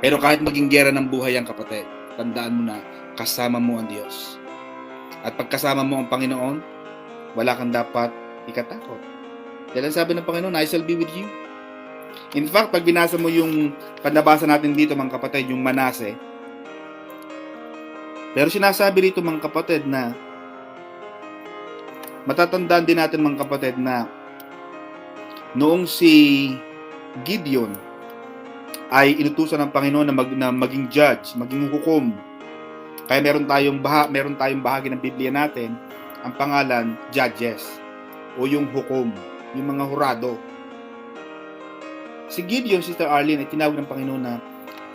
Pero kahit maging gera ng buhay ang kapatid, tandaan mo na kasama mo ang Diyos. At pag kasama mo ang Panginoon, wala kang dapat ikatakot. Dahil sabi ng Panginoon, I shall be with you. In fact, pag binasa mo yung panabasa natin dito, mga kapatid, yung Manase, pero sinasabi rito, mga kapatid, na matatandaan din natin, mga kapatid, na noong si Gideon ay inutusan ng Panginoon na maging judge, maging hukom. Kaya meron tayong bahagi ng Biblia natin, ang pangalan Judges, o yung hukom, yung mga hurado. Si Gideon, Sister Arlene, ay tinawag ng Panginoon na,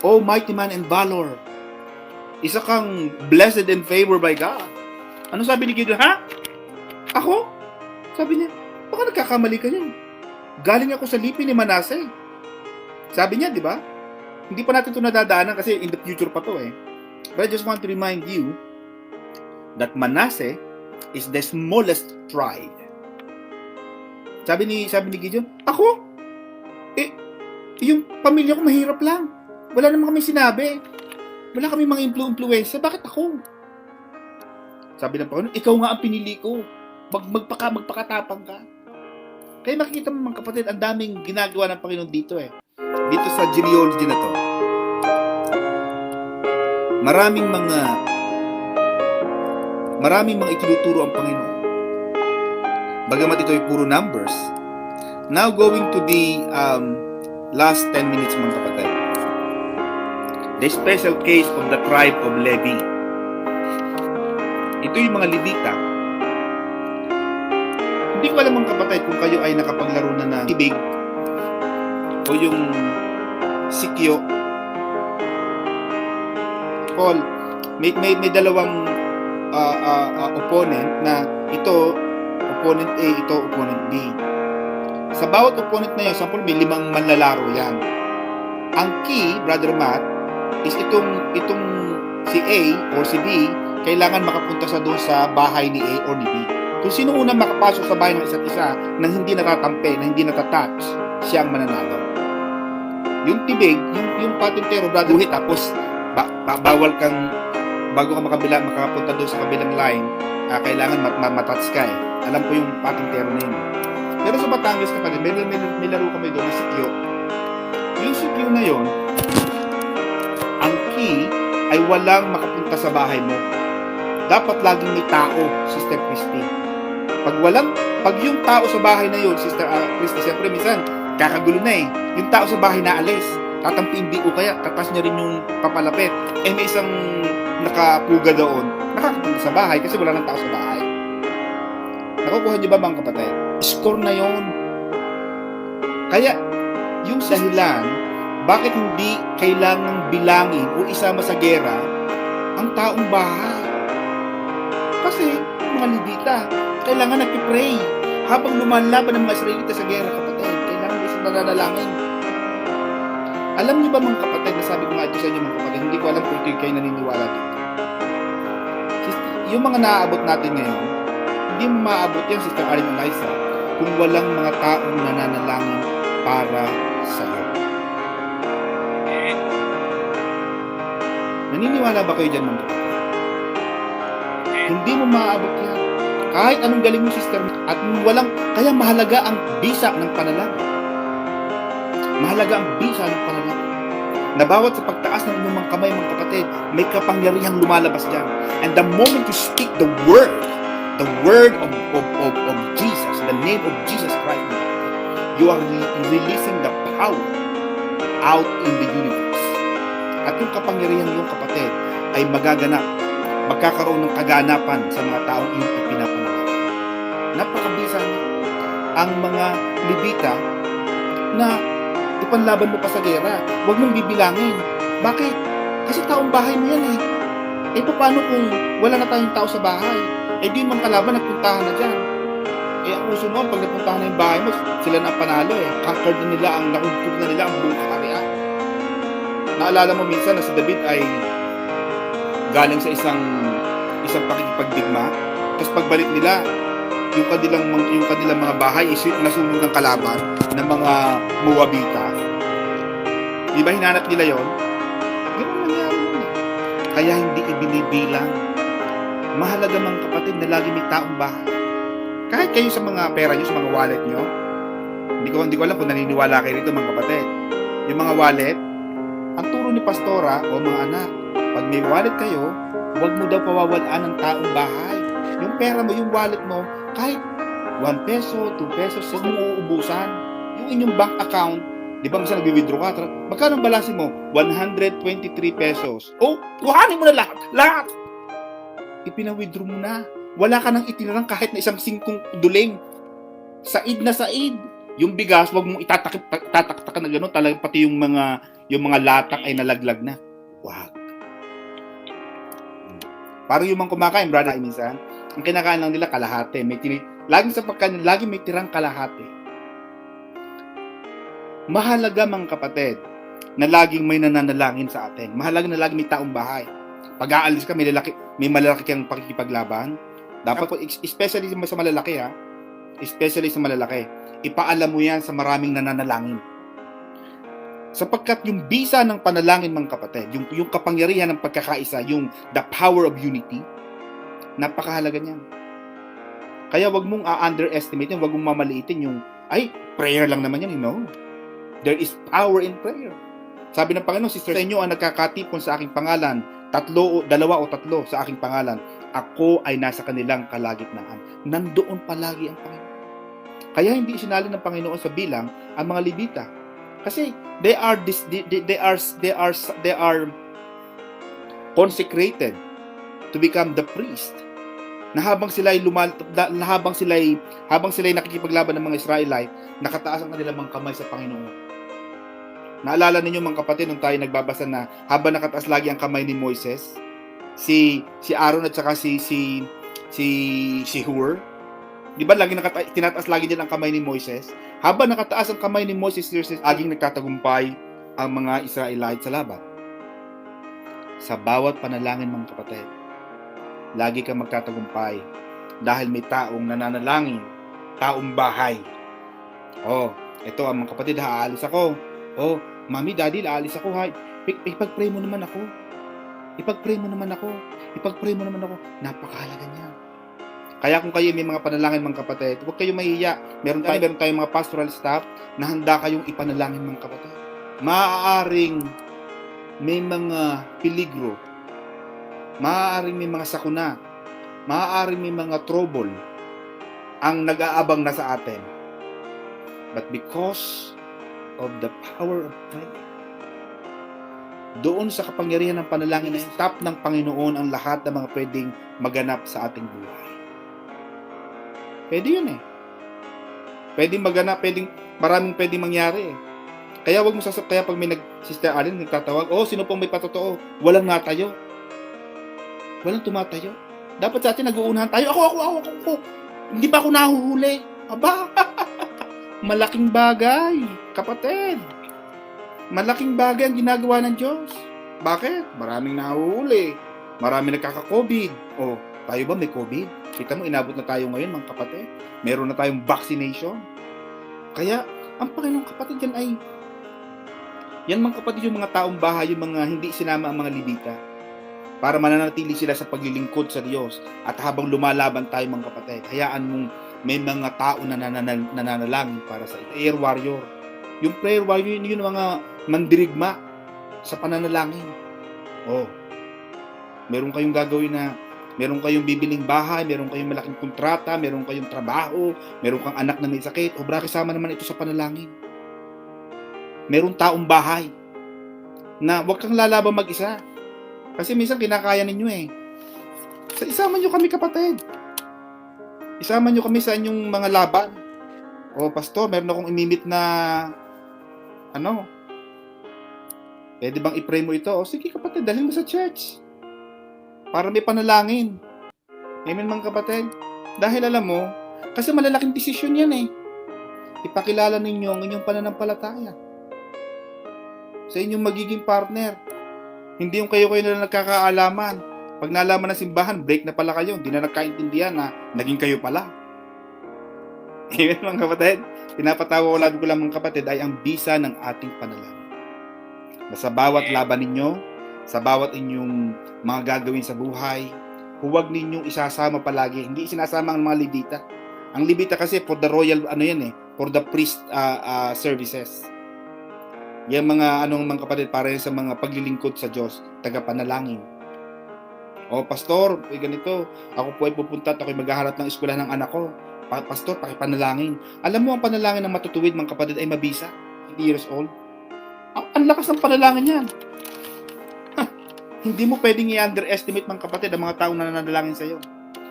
"Oh, mighty man and valor." Isa kang blessed and favored by God. Ano sabi ni Gideon? Ha? Ako? Sabi niya, baka nagkakamali ka niyo. Galing ako sa lipi ni Manase. Sabi niya, di ba? Hindi pa natin ito nadadaanan kasi in the future pa to eh. But I just want to remind you that Manase is the smallest tribe. Sabi ni Gideon, ako? Yung pamilya ko mahirap lang. Wala naman kami sinabi. Wala kami mga influensya. Bakit ako? Sabi ng Panginoon, ikaw nga ang pinili ko. Magpakatapang ka. Kaya makikita mo, mga kapatid, ang daming ginagawa ng Panginoon dito eh. Dito sa genealogy na to. Maraming mga itinuturo ang Panginoon. Bagamat ito ay puro numbers. Now going to the last 10 minutes, mga kapatid. The special case of the tribe of Levi. Ito yung mga Levita. Hindi ko alam, mga kapatid, kung kayo ay nakapaglaro na ng tibig o yung sikyo. Paul, may dalawang opponent na ito opponent A, ito opponent B. Sa bawat opponent na yun, sample, may 5 manlalaro yan. Ang key, Brother Matt, is itong si A or si B, kailangan makapunta sa doon sa bahay ni A or ni B. Kung sino unang makapasok sa bahay ng isa't isa nang hindi natatampe, na hindi natatouch, siya ang mananalo. Yung tibig, yung patintero, Brother, tapos bawal kang, bago ka makapunta doon sa kabilang line, kailangan matouch ka eh. Alam ko yung patintero na yun. Pero sa Batangas ka pa rin, may laro kami doon na sikyo. Yung sikyo na yun, ang key ay walang makapunta sa bahay mo. Dapat laging may tao, Sister Christy. Pag yung tao sa bahay na yun, Sister Christy, siyempre minsan, kakagulo na eh. Yung tao sa bahay na alis, tatampiin di o kaya tatas niya rin yung papalapit. May isang nakapuga doon, nakakapunta sa bahay kasi wala nang tao sa bahay. Nakukuha niyo ba, mga kapatid? Score na yon. Kaya, yung dahilan Bakit hindi kailangang bilangin o isama sa gera ang taong bahay? Kasi mga Levita, kailangan nagpipray. Habang lumalaban ng mga Israelita sa gera, kapatid, kailangan isang nananalangin. Alam niyo ba mga kapatid, nasabi ko nga ito sa inyo mga kapatid, hindi ko alam kung ito kayo naniniwala dito. Yung mga naaabot natin ngayon, hindi mo maaabot yan, Sister Arlene Eliza, kung walang mga taong nananalangin para sa iyo. Naniniwala ba kayo dyan mga kapatid? Hindi mo maaabot yan. Kahit anong galing mo, sister, at walang, kaya mahalaga ang bisa ng panalangin. Mahalaga ang bisa ng panalangin. Na bawat sa pagtaas ng inyong mga kamay, mga kapatid, may kapangyarihang lumalabas dyan. And the moment you speak the word of Jesus, the name of Jesus Christ, you are releasing the power out in the universe. At yung kapangyarihan yung kapatid ay magaganap, magkakaroon ng kaganapan sa mga taong iyong ipinapanalangin. Napakabisa niya. Ang mga Levita na ipanlaban mo pa sa gera, huwag mong bibilangin. Bakit? Kasi taong bahay mo yan eh. Eh paano kung wala na tayong tao sa bahay? Eh di man kalaban, nagpuntahan na dyan. Eh ang uso noon, pag napuntahan na yung bahay mo, sila na panalo eh. Conquered na nila, nakumpog na nila ang buong kaharian. Naalala mo minsan na si David ay galing sa isang pakikipagdigma, tapos pagbalik nila, yung kanilang mga bahay is nasunog ng kalaban ng mga Moabita. Di ba hinanap nila yon? Ganun nangyari yun. Kaya hindi ibinibilang. Mahalaga mga kapatid na lagi may taong bahay. Kahit kayo sa mga pera nyo, sa mga wallet nyo, hindi ko alam kung naniniwala kayo rito mga kapatid. Yung mga wallet, ang turo ni Pastora o mga anak, pag may wallet kayo, huwag mo daw pawawalaan ng taong bahay. Yung pera mo, yung wallet mo, kahit 1 peso, 2 pesos, huwag mo uubusan. Yung inyong bank account, di ba minsan nag-withdraw ka, magkano ang balansin mo? 123 pesos. Oh, kuhanin mo na lahat! Lahat! Ipina-withdraw mo na. Wala ka nang itinarang kahit na isang 5 duling. Said na said. Yung bigas, huwag mong itataktak na gano'n, talagang pati yung mga latak ay nalaglag na. Wag. Parang yung mga kumakain, brother, minsan, ang kinakain lang nila kalahati. Laging sa pagkain, laging may tirang kalahati. Mahalaga mga kapatid, na laging may nananalangin sa atin. Mahalaga na laging may taong bahay. Pag aalis ka, may malalaki kang pakikipaglaban. Dapat, especially sa malalaki ha, especially sa malalaki, ipaalam mo yan sa maraming nananalangin. Sapagkat yung bisa ng panalangin mga kapatid, yung kapangyarihan ng pagkakaisa, yung the power of unity, napakahalaga niyan. Kaya wag mong underestimate yan, wag mong mamaliitin yung, ay, prayer lang naman yan, you know. There is power in prayer. Sabi ng Panginoon, sister, sa inyo ang nagkakatipon sa aking pangalan, 2 o 3 sa aking pangalan, ako ay nasa kanilang kalagitnaan. Nandoon palagi ang Panginoon. Kaya hindi isinalin ng Panginoon sa bilang ang mga Levita. Kasi they are consecrated to become the priest. Na habang sila'y nakikipaglaban ng mga Israelite, nakataas ang kanilang mga kamay sa Panginoon. Naalala ninyo mga kapatid nung tayo nagbabasa na habang nakataas lagi ang kamay ni Moises, si Aaron at saka si Hur, di ba tinataas lagi din ang kamay ni Moises? Habang nakataas ang kamay ni Moises, laging nagtatagumpay ang mga Israelite sa laban. Sa bawat panalangin mga kapatid, lagi kang magtatagumpay dahil may taong nananalangin, taong bahay. Oh, ito ang mga kapatid, aalis ako. Oh, mami, daddy, aalis ako ha. Ipag-pray mo naman ako. Ipag-pray mo naman ako. Napakahalaga niya. Kaya kung kayo may mga panalangin mga kapatid, huwag kayong mahihiya. Meron tayong mga pastoral staff na handa kayong ipanalangin mga kapatid. Maaaring may mga peligro. Maaaring may mga sakuna. Maaaring may mga trouble ang nag-aabang na sa atin. But because of the power of prayer, doon sa kapangyarihan ng panalangin, stop ng Panginoon ang lahat ng mga pwedeng maganap sa ating buhay. Pwede yun eh. Pwedeng maganap, maraming pwedeng mangyari eh. Kaya wag mo kaya pag may Sister Allen nagtatawag, sino pong may patotoo? Walang natayo. Walang tumatayo. Dapat sa atin nag-uunahan tayo. Ako. Hindi pa ako nahuhuli. Aba, malaking bagay, kapatid. Malaking bagay ang ginagawa ng Diyos. Bakit? Maraming nahuhuli. Maraming nagkaka-COVID. Tayo ba may COVID? Kita mo, inabot na tayo ngayon, mga kapatid. Meron na tayong vaccination. Kaya, ang Panginoong kapatid yan mga kapatid, yung mga taong bahay, yung mga hindi sinama ang mga Levita, para mananatili sila sa paglilingkod sa Diyos. At habang lumalaban tayo, mga kapatid, hayaan mong may mga tao na nananalangin para sa prayer warrior. Yung prayer warrior, yun mga mandirigma sa pananalangin. Meron kayong gagawin na, meron kayong bibiling bahay, meron kayong malaking kontrata, meron kayong trabaho, meron kang anak na may sakit, kasama naman ito sa panalangin. Meron taong bahay na huwag kang lalaban mag-isa. Kasi minsan kinakaya ninyo Isama nyo kami, kapatid. Isama nyo kami sa inyong mga laban. Pastor, meron akong imimit na pwede bang i-pray mo ito? Sige, kapatid, dalhin mo sa church para may panalangin. Amen, mga kapatid. Dahil alam mo, kasi malalaking desisyon yan ipakilala ninyo ang inyong pananampalataya sa inyong magiging partner. Hindi yung kayo na nagkakaalaman. Pag nalaman ng simbahan, break na pala kayo. Hindi na nagkaintindihan na naging kayo pala. Amen, mga kapatid. Pinapatawa ko lagi ko lang, mga kapatid, ay ang bisa ng ating panalangin. Na sa bawat laban ninyo, sa bawat inyong mga gagawin sa buhay, huwag ninyong isasama palagi. Hindi sinasama ang mga Levita. Ang Levita kasi for the royal, for the priest services. Yung mga mga kapatid, para sa mga paglilingkod sa Diyos, tagapanalangin. Pastor, ganito, ako po ay pupunta at ako ay maghaharap ng eskwelahan ng anak ko. Pastor, pakipanalangin. Alam mo, ang panalangin ng matutuwid, mga kapatid, ay mabisa. 8 years old. Ang lakas ng panalangin yan. Hindi mo pwedeng i-underestimate, mga kapatid, ang mga taong nananalangin sa iyo.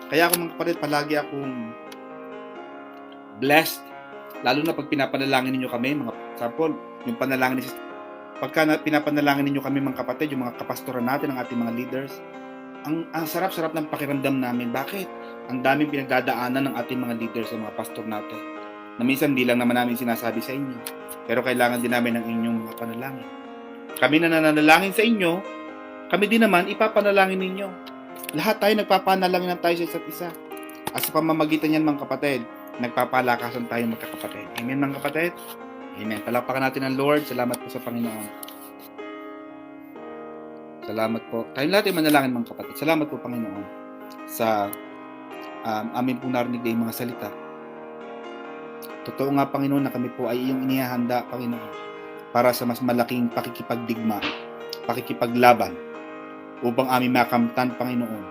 Kaya ako, mga kapatid, palagi akong blessed. Lalo na pag pinapanalangin ninyo kami, mga example, yung panalangin pagka pinapanalangin ninyo kami, mga kapatid, yung mga kapastoran natin, ang ating mga leaders, ang sarap-sarap ng pakiramdam namin. Bakit? Ang daming pinagdadaanan ng ating mga leaders, sa mga pastor natin, na minsan hindi lang naman namin sinasabi sa inyo, pero kailangan din namin ng inyong mga panalangin. Kami na nananalangin sa inyo, kami din naman ipapanalangin ninyo. Lahat tayo nagpapanalangin tayo sa isa't isa. At sa pamamagitan yan, mga kapatid, nagpapalakasan tayo magkakapatid. Amen, mga kapatid? Amen. Palakpakan natin ang Lord. Salamat po sa Panginoon. Salamat po. Tayong lahat ay manalangin, mga kapatid. Salamat po, Panginoon, sa amin po narinig na yung mga salita. Totoo nga, Panginoon, na kami po ay iyong inihahanda, Panginoon, para sa mas malaking pakikipagdigma, pakikipaglaban, upang aming makamtan, Panginoon,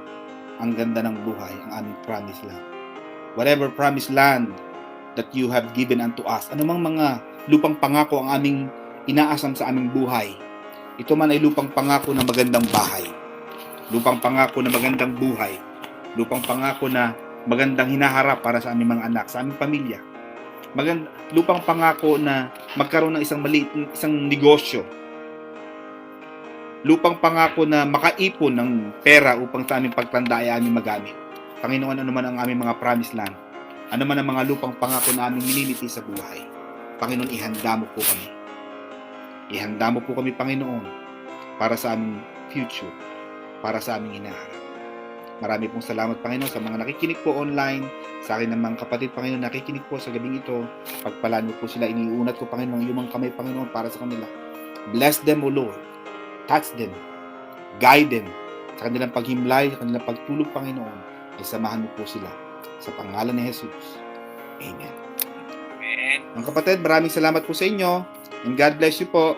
ang ganda ng buhay, ang aming promised land. Whatever promised land that you have given unto us, anumang mga lupang pangako ang aming inaasam sa aming buhay, ito man ay lupang pangako na magandang bahay, lupang pangako na magandang buhay, lupang pangako na magandang hinaharap para sa aming mga anak, sa aming pamilya, lupang pangako na magkaroon ng isang negosyo, lupang pangako na makaipon ng pera upang sa aming pagtanda ay aming magamit. Panginoon, ano man ang aming mga promised land, ano man ang mga lupang pangako na aming minimiti sa buhay, Panginoon, ihanda mo po kami. Ihanda mo po kami, Panginoon, para sa aming future, para sa aming hinaharap. Marami pong salamat, Panginoon, sa mga nakikinig po online, sa akin ng mga kapatid, Panginoon, nakikinig po sa gabing ito. Pagpalaan mo po sila, iniunat ko, Panginoon, yung mga kamay, Panginoon, para sa kanila. Bless them, O Lord. Touch them. Guide them. Sa kanilang paghimlay, sa kanilang pagtulog, Panginoon, ay samahan mo po sila. Sa pangalan ni Jesus. Amen. Mga kapatid, maraming salamat po sa inyo. And God bless you po.